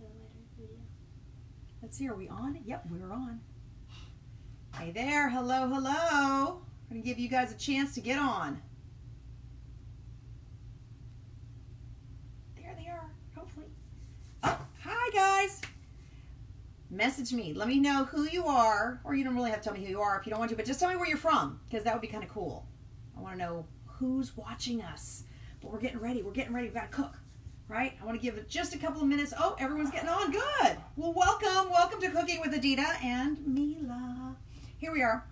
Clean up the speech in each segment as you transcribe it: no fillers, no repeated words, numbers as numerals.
for the later video. Let's see, are we on? Yep, we're on. Hey there, hello, hello. I'm going to give you guys a chance to get on. There they are, hopefully. Oh, hi guys. Message me. Let me know who you are, or you don't really have to tell me who you are if you don't want to, but just tell me where you're from, because that would be kind of cool. I want to know who's watching us. But we're getting ready. We're getting ready. We've got to cook, right? I want to give it just a couple of minutes. Oh, everyone's getting on. Good. Well, welcome. Welcome to Cooking with Adita and Mila. Here we are.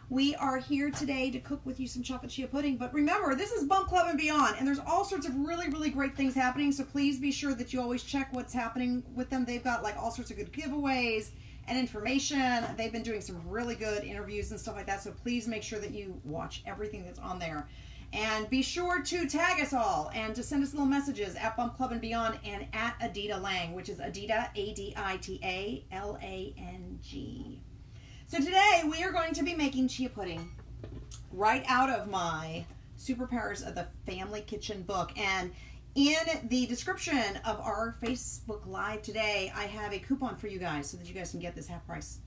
We are here today to cook with you some chocolate chia pudding. But remember, this is Bump Club and Beyond, and there's all sorts of really, really great things happening. So please be sure that you always check what's happening with them. They've got like all sorts of good giveaways and information. They've been doing some really good interviews and stuff like that. So please make sure that you watch everything that's on there. And be sure to tag us all and to send us little messages at Bump Club and Beyond and at Adita Lang, which is Adita, A-D-I-T-A-L-A-N-G. So today we are going to be making chia pudding right out of my SuperPowers of the Family Kitchen book. And in the description of our Facebook Live today, I have a coupon for you guys so that you guys can get this half price,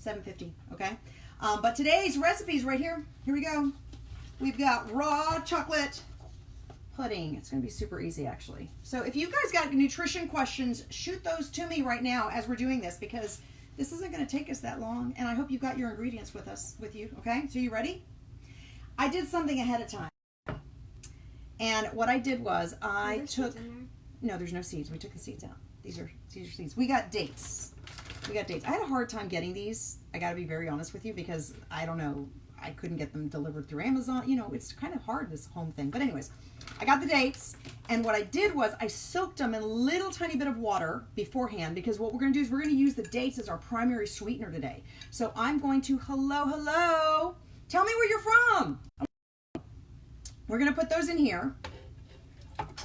$7.50, okay? But today's recipe is right here. Here we go. We've got raw chocolate pudding. It's going to be super easy, actually. So if you guys got nutrition questions, shoot those to me right now as we're doing this, because this isn't going to take us that long, and I hope you've got your ingredients with you, okay? So you ready? I did something ahead of time. And what I did was I took... No, there's no seeds. We took the seeds out. These are seeds. We got dates. I had a hard time getting these. I got to be very honest with you, because I don't know. I couldn't get them delivered through Amazon. You know, it's kind of hard, this home thing. But anyways, I got the dates, and what I did was I soaked them in a little tiny bit of water beforehand, because what we're going to do is we're going to use the dates as our primary sweetener today. So I'm going to, hello, tell me where you're from. We're going to put those in here,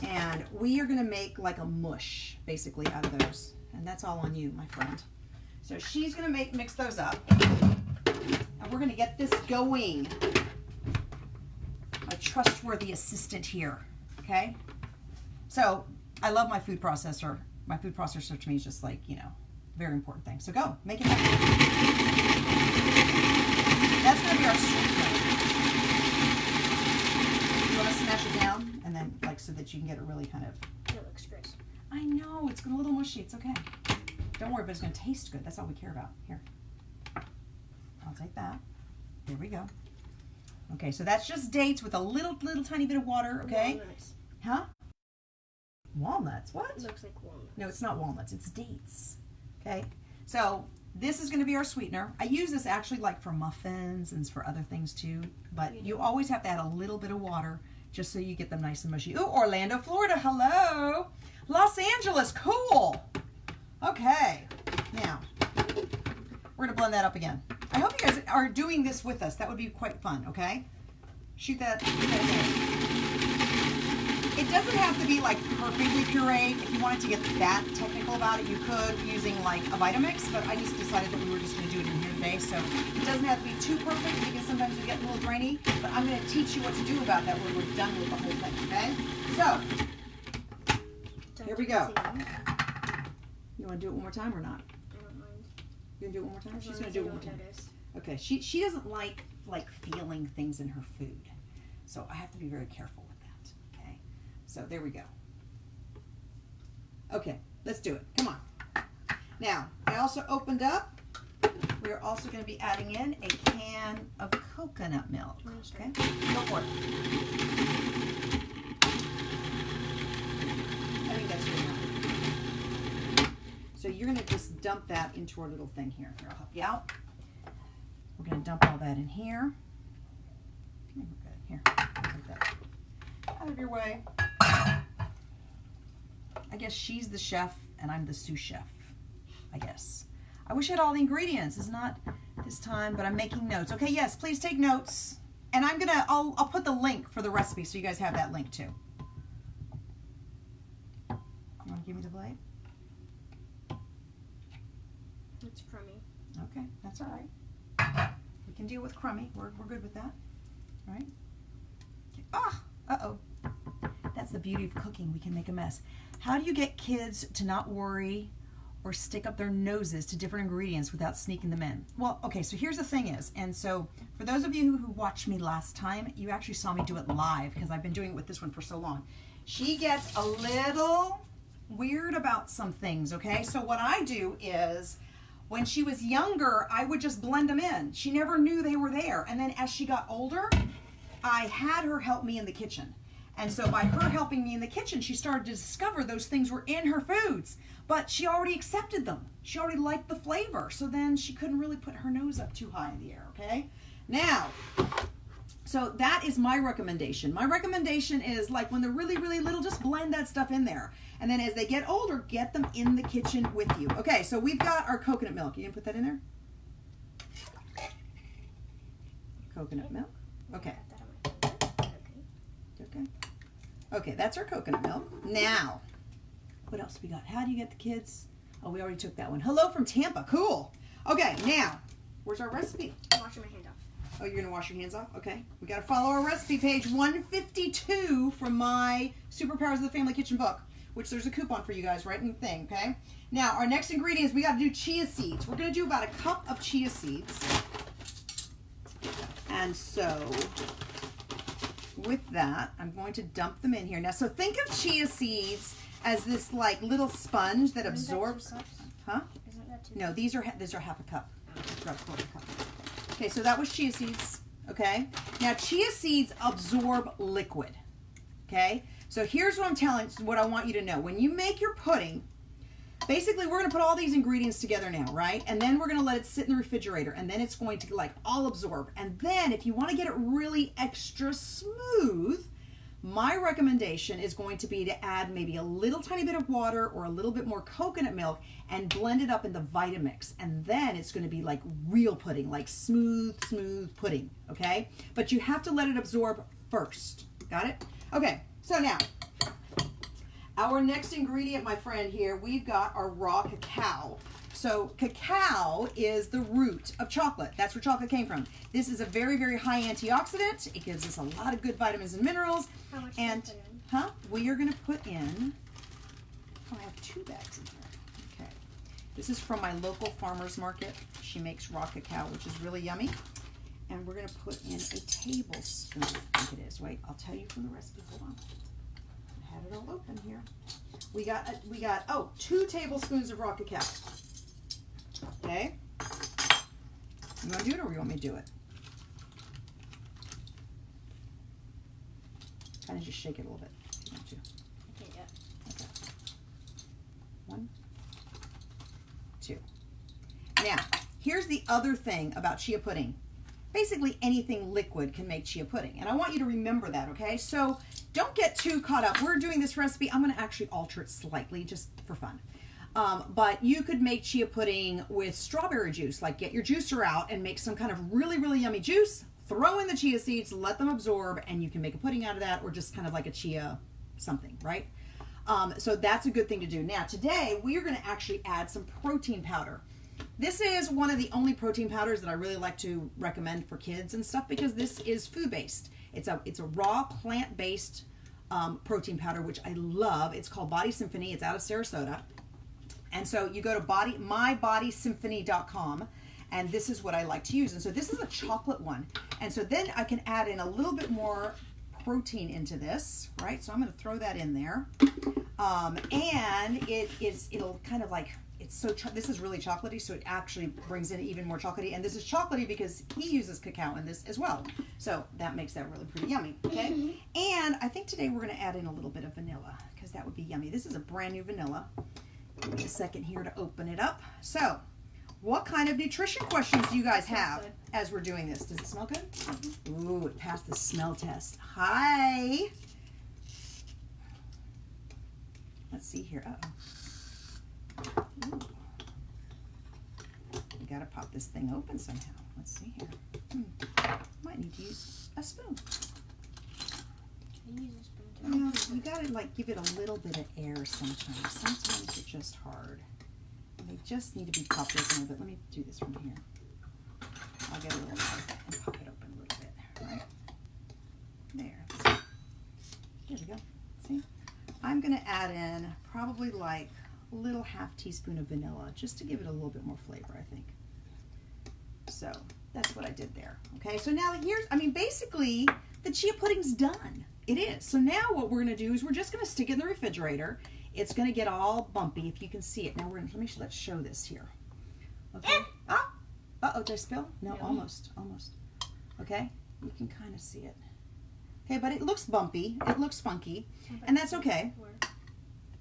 and we are going to make like a mush, basically, out of those. And that's all on you, my friend. So she's going to mix those up. And we're going to get this going. A trustworthy assistant here, okay? So I love my food processor. My food processor to me is just like, you know, very important thing. So go, make it happen. That's going to be our sweetener. You want to smash it down, and then like so that you can get it really kind of. It looks great. I know, it's a little mushy. It's okay. Don't worry, but it's going to taste good. That's all we care about. Here. I'll take that. There we go. Okay, so that's just dates with a little tiny bit of water, okay? Walnuts. Huh? Walnuts, what? It looks like walnuts. No, it's not walnuts, it's dates. Okay, so this is gonna be our sweetener. I use this actually like for muffins and for other things too, but you always have to add a little bit of water just so you get them nice and mushy. Ooh, Orlando, Florida, hello. Los Angeles, cool. Okay, now, we're gonna blend that up again. I hope you guys are doing this with us. That would be quite fun, okay? Shoot that in. It doesn't have to be like perfectly pureed. If you wanted to get that technical about it, you could using like a Vitamix, but I just decided that we were just gonna do it in here today. So it doesn't have to be too perfect because sometimes you get a little grainy, but I'm gonna teach you what to do about that when we're done with the whole thing, okay? So, here we go. You wanna do it one more time or not? You gonna do it one more time? She's gonna do it one more time. Okay, she doesn't like feeling things in her food, so I have to be very careful with that. Okay, so there we go. Okay, let's do it. Come on. Now I also opened up. We are also going to be adding in a can of coconut milk. Okay, go for it. I think that's good enough. So you're going to just dump that into our little thing here. Here, I'll help you out. We're going to dump all that in here. I think we're good. Here, I'll take that out of your way. I guess she's the chef and I'm the sous chef, I guess. I wish I had all the ingredients. It's not this time, but I'm making notes. Okay, yes, please take notes. And I'll put the link for the recipe so you guys have that link too. You want to give me the blade? It's crummy. Okay, that's all right. We can deal with crummy. We're good with that. All right? Ah! Uh-oh. That's the beauty of cooking. We can make a mess. How do you get kids to not worry or stick up their noses to different ingredients without sneaking them in. Well, okay, so here's the thing is, and so for those of you who watched me last time, you actually saw me do it live because I've been doing it with this one for so long. She gets a little weird about some things, okay? So what I do is, when she was younger, I would just blend them in. She never knew they were there. And then as she got older, I had her help me in the kitchen. And so by her helping me in the kitchen, she started to discover those things were in her foods, but she already accepted them. She already liked the flavor. So then she couldn't really put her nose up too high in the air, okay? Now, so that is my recommendation. My recommendation is, like, when they're really, really little, just blend that stuff in there. And then as they get older, get them in the kitchen with you. Okay, so we've got our coconut milk. You gonna put that in there? Coconut milk. Okay. Okay. Okay, that's our coconut milk. Now, what else we got? How do you get the kids? Oh, we already took that one. Hello from Tampa. Cool. Okay, now, where's our recipe? I'm washing my hand off. Oh, you're going to wash your hands off? Okay. We got to follow our recipe, page 152 from my SuperPowers of the Family Kitchen book, which there's a coupon for you guys right in the thing, okay? Now, our next ingredients, we got to do chia seeds. We're going to do about a cup of chia seeds. And so, with that, I'm going to dump them in here. Now, so think of chia seeds as this, like, little sponge that absorbs. Huh? Isn't that too? No, these are half a cup. About a quarter cup. Okay, so that was chia seeds, okay? Now, chia seeds absorb liquid, okay? So here's what I want you to know. When you make your pudding, basically we're gonna put all these ingredients together now, right? And then we're gonna let it sit in the refrigerator, and then it's going to, like, all absorb. And then if you wanna get it really extra smooth, my recommendation is going to be to add maybe a little tiny bit of water or a little bit more coconut milk and blend it up in the Vitamix. And then it's going to be like real pudding, like smooth pudding, okay? But you have to let it absorb first. Got it? Okay, so now, our next ingredient, my friend, here, we've got our raw cacao. So cacao is the root of chocolate. That's where chocolate came from. This is a very, very high antioxidant. It gives us a lot of good vitamins and minerals. How much And, do you put in? huh? We are going to put in, oh, I have 2 bags in here. Okay. This is from my local farmer's market. She makes raw cacao, which is really yummy. And we're going to put in a tablespoon, I think it is. Wait, I'll tell you from the recipe. Hold on. I had it all open here. We got 2 tablespoons of raw cacao. Okay? You want to do it or you want me to do it? Kind of just shake it a little bit if you want to. Okay, yeah. Okay. 1, 2. Now, here's the other thing about chia pudding. Basically, anything liquid can make chia pudding. And I want you to remember that, okay? So don't get too caught up. We're doing this recipe. I'm going to actually alter it slightly just for fun. But you could make chia pudding with strawberry juice. Like, get your juicer out and make some kind of really, really yummy juice. Throw in the chia seeds, let them absorb, and you can make a pudding out of that, or just kind of like a chia something, right? So that's a good thing to do. Now, today, we are going to actually add some protein powder. This is one of the only protein powders that I really like to recommend for kids and stuff, because this is food-based. It's a raw plant-based protein powder, which I love. It's called Body Symphony. It's out of Sarasota. And so you go to mybodysymphony.com, and this is what I like to use. And so this is a chocolate one. And so then I can add in a little bit more protein into this, right? So I'm going to throw that in there. And it'll kind of like, it's so, this is really chocolatey, so it actually brings in even more chocolatey. And this is chocolatey because he uses cacao in this as well. So that makes that really pretty yummy, okay? And I think today we're going to add in a little bit of vanilla, because that would be yummy. This is a brand new vanilla. Give me a second here to open it up. So, what kind of nutrition questions do you guys have as we're doing this? Does it smell good? Ooh, it passed the smell test. Hi. Let's see here. Uh-oh. Ooh. We gotta pop this thing open somehow. Let's see here. Might need to use a spoon. Can you use a spoon? Well, you gotta like give it a little bit of air sometimes. Sometimes it's just hard. They just need to be popped open a little bit. Let me do this from here. I'll get a little knife and pop it open a little bit. Right there. There we go. See? I'm gonna add in probably like, little half teaspoon of vanilla, just to give it a little bit more flavor, I think. So that's what I did there. Okay, so now here's, basically the chia pudding's done. It is. So now what we're going to do is we're just going to stick it in the refrigerator. It's going to get all bumpy if you can see it. Now let's show this here. Okay. Uh-oh, did I spill? No, almost. Okay, you can kind of see it. Okay, but it looks bumpy. It looks funky, and that's okay.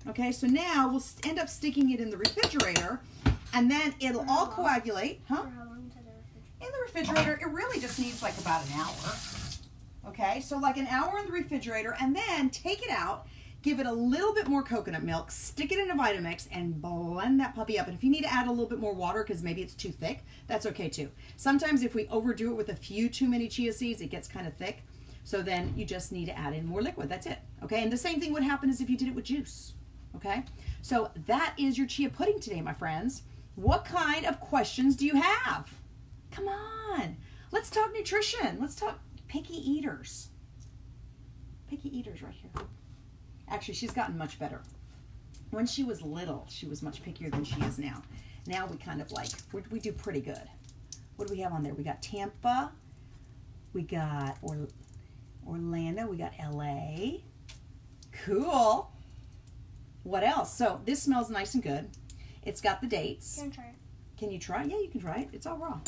Okay, so now we'll end up sticking it in the refrigerator, and then it'll all coagulate. Huh? In the refrigerator, it really just needs like about an hour. Okay, so like an hour in the refrigerator, and then take it out, give it a little bit more coconut milk, stick it in a Vitamix, and blend that puppy up. And if you need to add a little bit more water because maybe it's too thick, that's okay too. Sometimes if we overdo it with a few too many chia seeds, it gets kind of thick. So then you just need to add in more liquid. That's it. Okay, and the same thing would happen as if you did it with juice. Okay, so that is your chia pudding today, my friends. What kind of questions do you have? Come on, let's talk nutrition. Let's talk picky eaters. Picky eaters right here. Actually, she's gotten much better. When she was little, she was much pickier than she is now. Now we kind of we do pretty good. What do we have on there? We got Tampa. We got Orlando. We got LA. Cool. What else? So this smells nice and good. It's got the dates. Can I try it? Can you try it? Yeah, you can try it. It's all raw.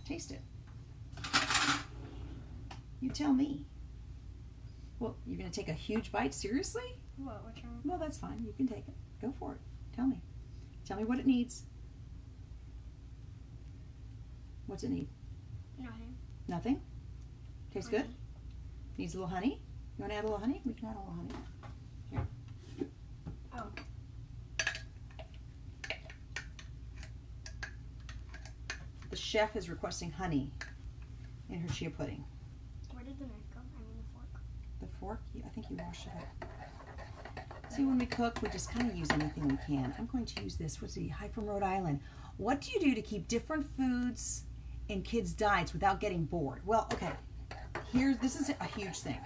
Taste it. You tell me. Well, you're going to take a huge bite? Seriously? What? Which one? Well, that's fine. You can take it. Go for it. Tell me. Tell me what it needs. What's it need? Nothing. Nothing? Tastes Honey. good? Needs a little honey? You want to add a little honey? We can add a little honey. Here. Oh. The chef is requesting honey in her chia pudding. Where did the knife go? I mean the fork. The fork? I think you washed it up. See, when we cook, we just kind of use anything we can. I'm going to use this. What's the Hi from Rhode Island? What do you do to keep different foods in kids' diets without getting bored? Well, okay. This is a huge thing.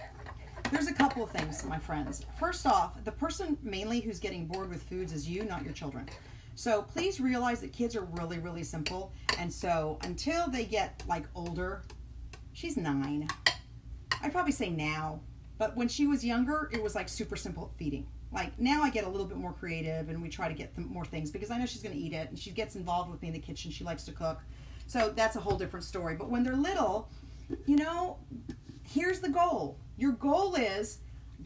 There's a couple of things, my friends. First off, the person mainly who's getting bored with foods is you, not your children. So please realize that kids are really, really simple. And so until they get like older, she's 9. I'd probably say now. But when she was younger, it was like super simple feeding. Like now I get a little bit more creative and we try to get more things because I know she's going to eat it and she gets involved with me in the kitchen. She likes to cook. So that's a whole different story. But when they're little, here's the goal. Your goal is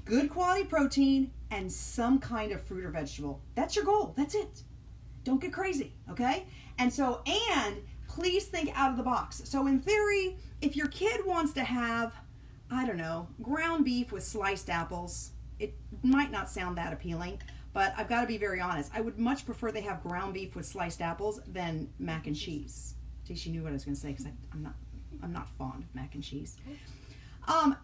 good quality protein and some kind of fruit or vegetable. That's your goal. That's it. Don't get crazy, okay? And please think out of the box. So in theory, if your kid wants to have, I don't know, ground beef with sliced apples, it might not sound that appealing, but I've got to be very honest. I would much prefer they have ground beef with sliced apples than mac and cheese. See, she knew what I was going to say because I'm not fond of mac and cheese.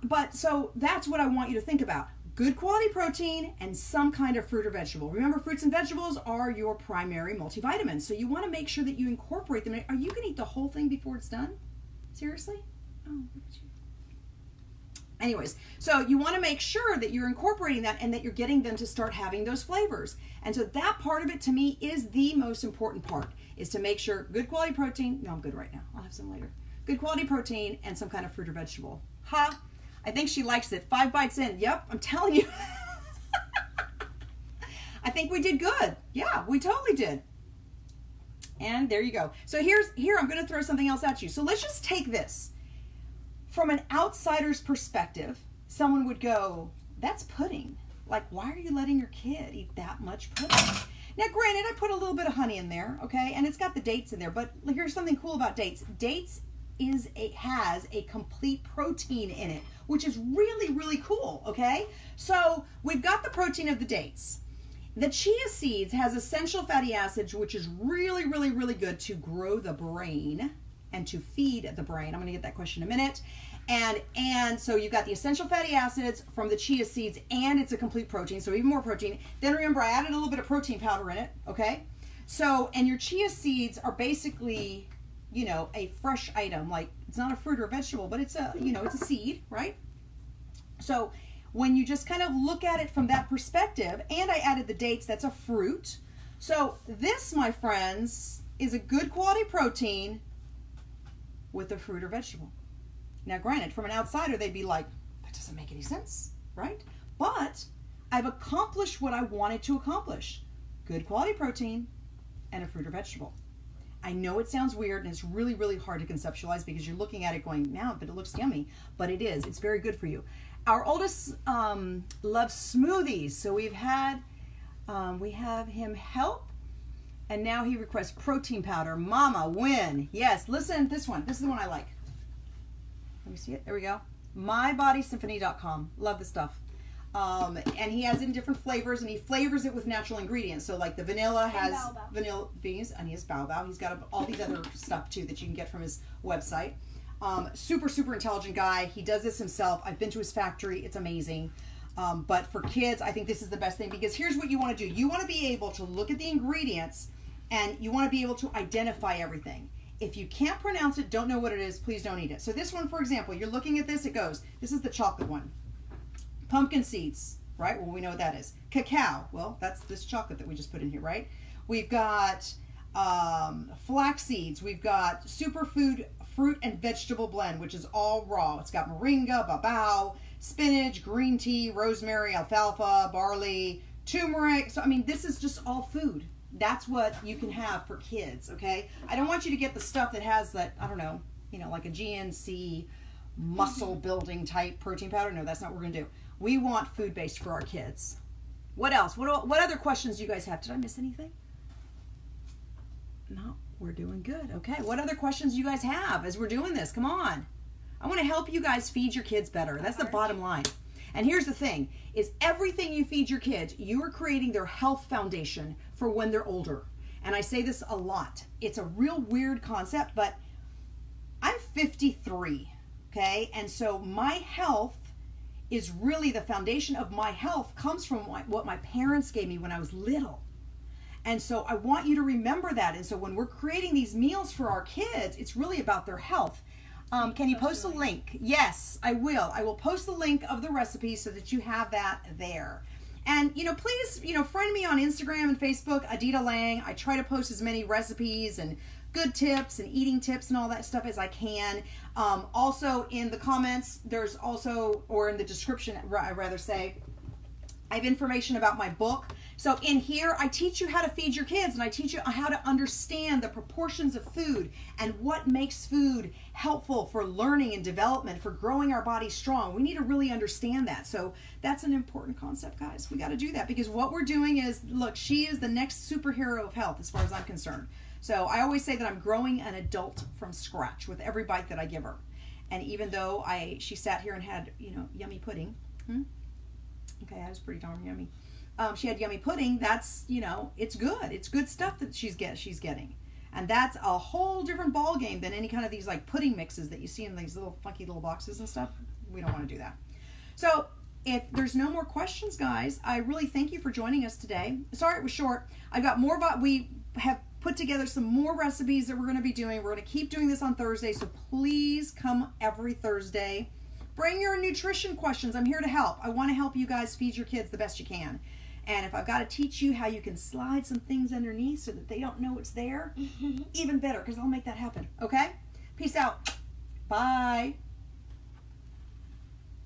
But so that's what I want you to think about. Good quality protein and some kind of fruit or vegetable. Remember, fruits and vegetables are your primary multivitamins. So you want to make sure that you incorporate them. Are you going to eat the whole thing before it's done? Seriously? Oh, look at you. Anyways, so you want to make sure that you're incorporating that and that you're getting them to start having those flavors. And so that part of it to me is the most important part, is to make sure good quality protein. No, I'm good right now. I'll have some later. Good quality protein and some kind of fruit or vegetable. Ha! I think she likes it. 5 bites in. Yep, I'm telling you. I think we did good. Yeah, we totally did. And there you go. So here I'm going to throw something else at you. So let's just take this. From an outsider's perspective, someone would go, that's pudding. Like, why are you letting your kid eat that much pudding? Now, granted, I put a little bit of honey in there, okay? And it's got the dates in there. But here's something cool about dates. Dates has a complete protein in it, which is really, really cool, okay? So we've got the protein of the dates. The chia seeds has essential fatty acids, which is really, really, really good to grow the brain and to feed the brain. I'm going to get that question in a minute. And so you've got the essential fatty acids from the chia seeds, and it's a complete protein, so even more protein. Then remember, I added a little bit of protein powder in it, okay? So, and your chia seeds are basically, a fresh item. Like, it's not a fruit or a vegetable, but it's a, it's a seed, right? So when you just kind of look at it from that perspective. And I added the dates. That's a fruit. So this, my friends, is a good quality protein with a fruit or vegetable. Now, granted, from an outsider, they'd be like, that doesn't make any sense, right? But I've accomplished what I wanted to accomplish. Good quality protein and a fruit or vegetable. I know it sounds weird and it's really, really hard to conceptualize because you're looking at it going, now, but it looks yummy. But it is. It's very good for you. Our oldest loves smoothies. So we have him help. And now he requests protein powder. Mama, win. Yes, listen, this one. This is the one I like. Let me see it. There we go. MyBodySymphony.com. Love the stuff. And he has it in different flavors, and he flavors it with natural ingredients. So like the vanilla has vanilla beans, and he has baobab. He's got all these other stuff too that you can get from his website. Super, super intelligent guy. He does this himself. I've been to his factory. It's amazing. But for kids, I think this is the best thing because here's what you want to do. You want to be able to look at the ingredients and you want to be able to identify everything. If you can't pronounce it, don't know what it is, please don't eat it. So this one, for example, you're looking at this, it goes, this is the chocolate one. Pumpkin seeds, right? Well, we know what that is. Cacao, well, that's this chocolate that we just put in here, right? We've got flax seeds. We've got superfood fruit and vegetable blend, which is all raw. It's got moringa, babao, spinach, green tea, rosemary, alfalfa, barley, turmeric. So, I mean, this is just all food. That's what you can have for kids, okay? I don't want you to get the stuff that has that, I don't know, like a GNC muscle building type protein powder. No, that's not what we're going to do. We want food-based for our kids. What else? What other questions do you guys have? Did I miss anything? No, we're doing good. Okay, what other questions do you guys have as we're doing this? Come on. I want to help you guys feed your kids better. That's the bottom line. And here's the thing, is everything you feed your kids, you are creating their health foundation for when they're older. And I say this a lot. It's a real weird concept, but I'm 53, okay? And so my health is really the foundation of my health comes from what my parents gave me when I was little. And so I want you to remember that. And so when we're creating these meals for our kids, it's really about their health. Can you post a link? Yes, I will. I will post the link of the recipe so that you have that there. And, please, friend me on Instagram and Facebook, Adita Lang. I try to post as many recipes and good tips and eating tips and all that stuff as I can. Also in the comments, there's also, or in the description, I rather say, I have information about my book. So in here, I teach you how to feed your kids and I teach you how to understand the proportions of food and what makes food helpful for learning and development, for growing our body strong. We need to really understand that. So that's an important concept, guys. We got to do that because what we're doing is, look, she is the next superhero of health as far as I'm concerned. So I always say that I'm growing an adult from scratch with every bite that I give her. And even though she sat here and had, yummy pudding. Okay, that was pretty darn yummy. She had yummy pudding. That's, it's good. It's good stuff that she's getting. And that's a whole different ball game than any kind of these like pudding mixes that you see in these little funky little boxes and stuff. We don't want to do that. So if there's no more questions, guys, I really thank you for joining us today. Sorry it was short. I got more, we have put together some more recipes that we're going to be doing. We're going to keep doing this on Thursday. So please come every Thursday. Bring your nutrition questions. I'm here to help. I want to help you guys feed your kids the best you can. And if I've got to teach you how you can slide some things underneath so that they don't know it's there, even better, because I'll make that happen. Okay? Peace out. Bye.